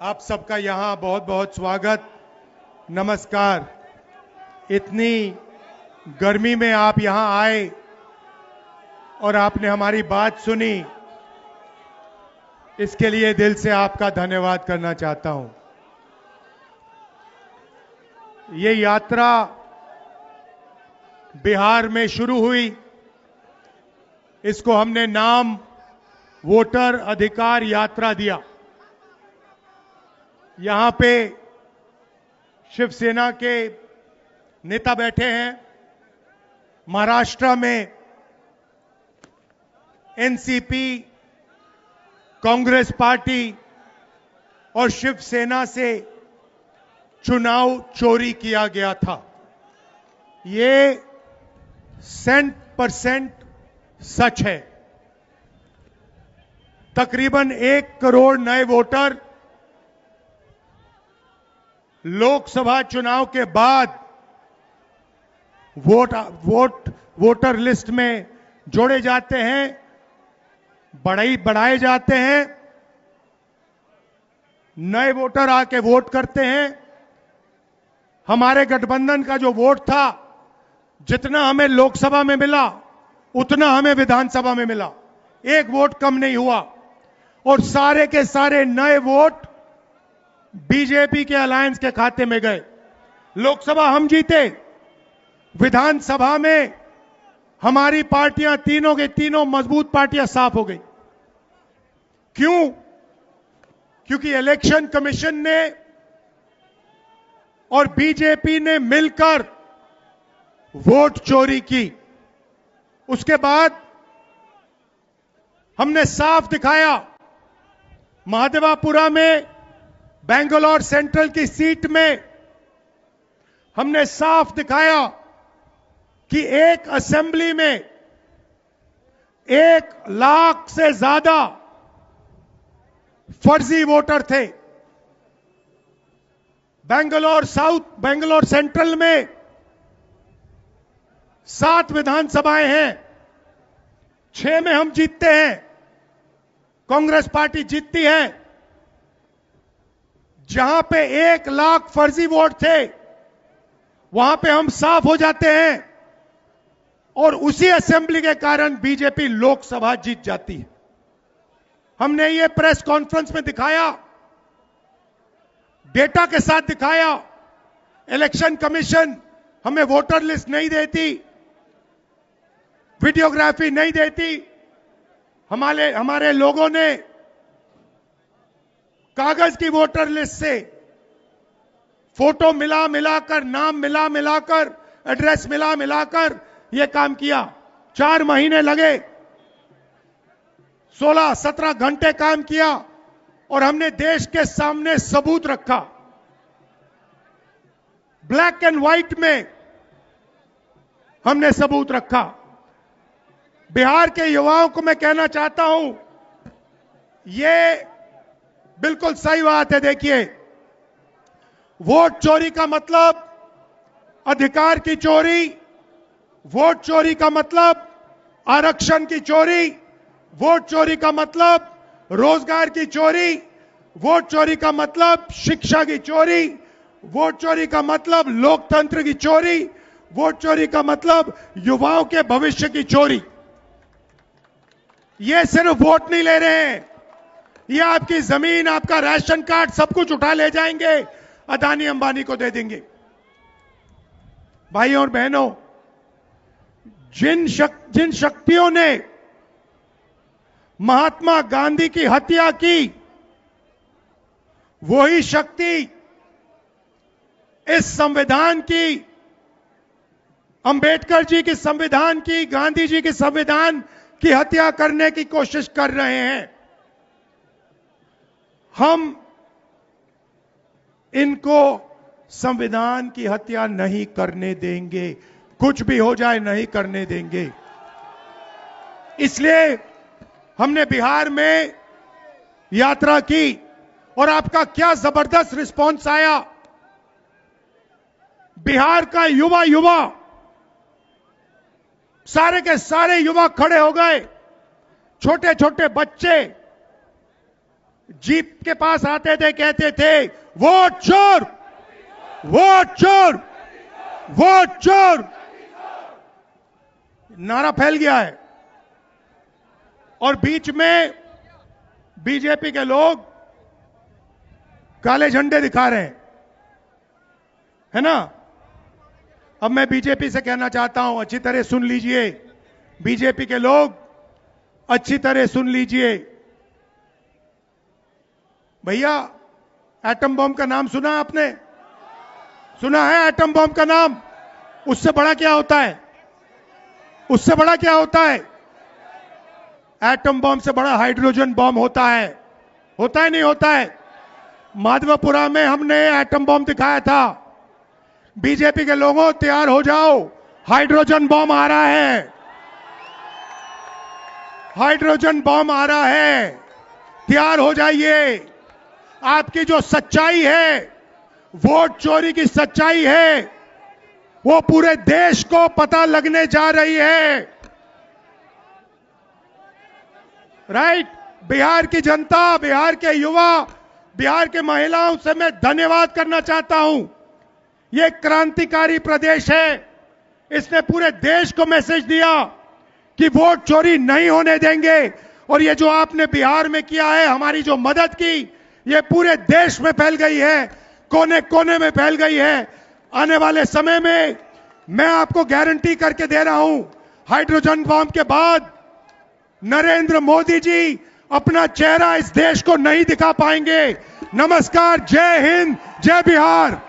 आप सबका यहाँ बहुत बहुत स्वागत, नमस्कार। इतनी गर्मी में आप यहाँ आए और आपने हमारी बात सुनी, इसके लिए दिल से आपका धन्यवाद करना चाहता हूं। ये यात्रा बिहार में शुरू हुई, इसको हमने नाम वोटर अधिकार यात्रा दिया। यहां पे शिवसेना के नेता बैठे हैं, महाराष्ट्र में एनसीपी, कांग्रेस पार्टी और शिवसेना से चुनाव चोरी किया गया था। ये 100% सच है। तकरीबन 1 करोड़ नए वोटर लोकसभा चुनाव के बाद वोटर लिस्ट में जोड़े जाते हैं, बढ़ाए जाते हैं। नए वोटर आके वोट करते हैं। हमारे गठबंधन का जो वोट था, जितना हमें लोकसभा में मिला उतना हमें विधानसभा में मिला, 1 वोट कम नहीं हुआ। और सारे के सारे नए वोट बीजेपी के अलायंस के खाते में गए। लोकसभा हम जीते, विधानसभा में हमारी पार्टियां तीनों के तीनों मजबूत पार्टियां साफ हो गई। क्यों? क्योंकि इलेक्शन कमीशन ने और बीजेपी ने मिलकर वोट चोरी की। उसके बाद हमने साफ दिखाया, महादेवापुरा में बेंगलोर सेंट्रल की सीट में हमने साफ दिखाया कि एक असेंबली में 1 लाख से ज्यादा फर्जी वोटर थे। बेंगलोर सेंट्रल में 7 विधानसभाएं हैं, 6 में हम जीतते हैं, कांग्रेस पार्टी जीतती है। जहां पे 1 लाख फर्जी वोट थे, वहां पे हम साफ हो जाते हैं और उसी असेंबली के कारण बीजेपी लोकसभा जीत जाती है। हमने ये प्रेस कॉन्फ्रेंस में दिखाया, डेटा के साथ दिखाया। इलेक्शन कमीशन हमें वोटर लिस्ट नहीं देती, वीडियोग्राफी नहीं देती। हमारे लोगों ने कागज की वोटर लिस्ट से फोटो मिलाकर, नाम मिलाकर, एड्रेस मिलाकर यह काम किया। 4 महीने लगे, 16-17 घंटे काम किया और हमने देश के सामने सबूत रखा। ब्लैक एंड व्हाइट में हमने सबूत रखा। बिहार के युवाओं को मैं कहना चाहता हूं, यह बिल्कुल सही बात है। देखिए, वोट चोरी का मतलब अधिकार की चोरी, वोट चोरी का मतलब आरक्षण की चोरी, वोट चोरी का मतलब रोजगार की चोरी, वोट चोरी का मतलब शिक्षा की चोरी, वोट चोरी का मतलब लोकतंत्र की चोरी, वोट चोरी का मतलब युवाओं के भविष्य की चोरी। ये सिर्फ वोट नहीं ले रहे हैं, ये आपकी जमीन, आपका राशन कार्ड, सब कुछ उठा ले जाएंगे, अदानी अंबानी को दे देंगे। भाइयों और बहनों, जिन शक्तियों ने महात्मा गांधी की हत्या की, वही शक्ति इस संविधान की, अंबेडकर जी के संविधान की, गांधी जी के संविधान की हत्या करने की कोशिश कर रहे हैं। हम इनको संविधान की हत्या नहीं करने देंगे, कुछ भी हो जाए नहीं करने देंगे। इसलिए हमने बिहार में यात्रा की और आपका क्या जबरदस्त रिस्पांस आया। बिहार का युवा सारे के सारे युवा खड़े हो गए, छोटे छोटे बच्चे जीप के पास आते थे, कहते थे वोट चोर, वोट चोर, वोट चोर। नारा फैल गया है और बीच में बीजेपी के लोग काले झंडे दिखा रहे हैं, है ना। अब मैं बीजेपी से कहना चाहता हूं, अच्छी तरह सुन लीजिए, बीजेपी के लोग अच्छी तरह सुन लीजिए। भैया, एटम बम का नाम सुना आपने? सुना है एटम बम का नाम? उससे बड़ा क्या होता है? उससे बड़ा क्या होता है? एटम बम से बड़ा हाइड्रोजन बम होता है। होता है नहीं होता है? माधवपुरा में हमने एटम बम दिखाया था। बीजेपी के लोगों, तैयार हो जाओ, हाइड्रोजन बम आ रहा है, हाइड्रोजन बम आ रहा है, तैयार हो जाइए। आपकी जो सच्चाई है, वोट चोरी की सच्चाई है, वो पूरे देश को पता लगने जा रही है। राइट? बिहार की जनता, बिहार के युवा, बिहार के महिलाओं से मैं धन्यवाद करना चाहता हूं। ये क्रांतिकारी प्रदेश है, इसने पूरे देश को मैसेज दिया कि वोट चोरी नहीं होने देंगे। और ये जो आपने बिहार में किया है, हमारी जो मदद की, ये पूरे देश में फैल गई है, कोने कोने में फैल गई है। आने वाले समय में मैं आपको गारंटी करके दे रहा हूं, हाइड्रोजन बम के बाद नरेंद्र मोदी जी अपना चेहरा इस देश को नहीं दिखा पाएंगे। नमस्कार, जय हिंद, जय बिहार।